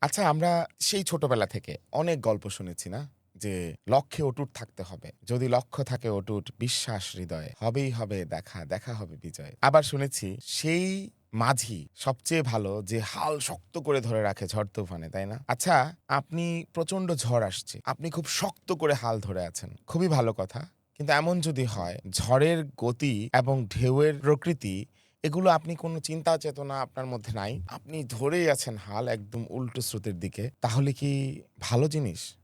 আচ্ছা, আমরা সেই ছোটবেলা থেকে অনেক গল্প শুনেছি না? যে লক্ষ্যে অটুট থাকতে হবে। যদি লক্ষ্য থাকে অটুট, বিশ্বাস হৃদয়ে, হবেই হবে দেখা, দেখা হবে বিজয়। আবার শুনেছি সেই মাঝি সবচেয়ে ভালো যে হাল শক্ত করে ধরে রাখে ঝড় তুফানে, তাই না? আচ্ছা, আপনি প্রচন্ড ঝড় আসছে। আপনি খুব শক্ত করে হাল ধরে আছেন। খুবই ভালো কথা। কিন্তু এমন যদি হয় ঝড়ের গতি এবং ঢেউয়ের প্রকৃতি এগুলো আপনি কোনো চিন্তা চেতনা আপনার মধ্যে নাই। আপনি ধরেই আছেন হাল একদম উল্টো স্রোতের দিকে। তাহলে কি ভালো জিনিস?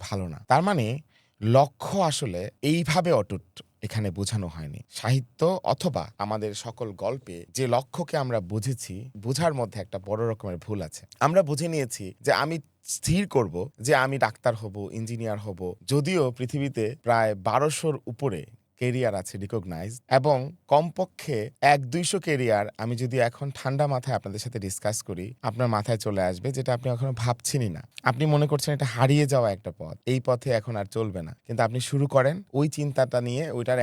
ভালো না। তার মানে লক্ষ্য আসলে এইভাবে অটুট এখানে বোঝানো হয়নি। সাহিত্য অথবা আমাদের সকল গল্পে যে লক্ষ্যকে আমরা বুঝেছি, বুঝার মধ্যে একটা বড় রকমের ভুল আছে। আমরা বুঝে নিয়েছি যে আমি স্থির করব যে আমি ডাক্তার হব, ইঞ্জিনিয়ার হব। যদিও পৃথিবীতে প্রায় ১২০০ র উপরে কেরিয়ার আছে রিকগনাইজড এবং কমপক্ষে ১-২০০ কেরিয়ার আমি যদি এখন ঠান্ডা মাথায় আপনাদের সাথে ডিসকাস করি, আপনার মাথায় চলে আসবে যেটা আপনি এখনো ভাবছেনই না। আপনি মনে করছেন এটা হারিয়ে যাওয়া একটা পথ। এই পথে এখন আর চলবে না। কিন্তু আপনি শুরু করেন ওই চিন্তাটা নিয়ে ওইটার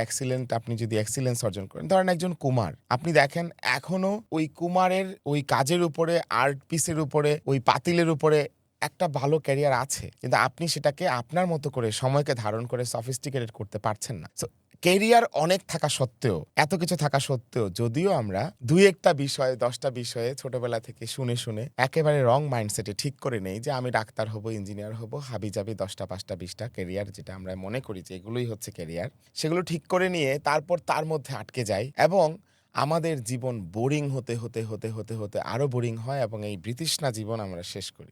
আপনি যদি এক্সিলেন্স অর্জন করেন। ধরেন একজন কুমার। আপনি দেখেন এখনো ওই কুমারের ওই কাজের উপরে, আর্ট পিসের উপরে, ওই পাতিলের উপরে একটা ভালো ক্যারিয়ার আছে। কিন্তু আপনি সেটাকে আপনার মতো করে সময়কে ধারণ করে সফিস্টিকেটেড করতে পারছেন না। সো কেরিয়ার অনেক থাকা সত্ত্বেও, এত কিছু থাকা সত্ত্বেও যদিও আমরা ২-১ টা বিষয় ১০ টা বিষয়ে ছোটবেলা থেকে শুনে, শুনে একেবারে রং মাইন্ডসেটে ঠিক করে নেই যে আমি ডাক্তার হব, ইঞ্জিনিয়ার হব, হাবিজাবি ১০ টা ৫ টা ২০ টা কেরিয়ার যেটা আমরা মনে করি যে এগুলোই হচ্ছে কেরিয়ার। সেগুলো ঠিক করে নিয়ে তারপর তার মধ্যে আটকে যাই এবং আমাদের জীবন বোরিং হতে, হতে, হতে, হতে, হতে আরো বোরিং হয় এবং এই বিতৃষ্ণা জীবন আমরা শেষ করি।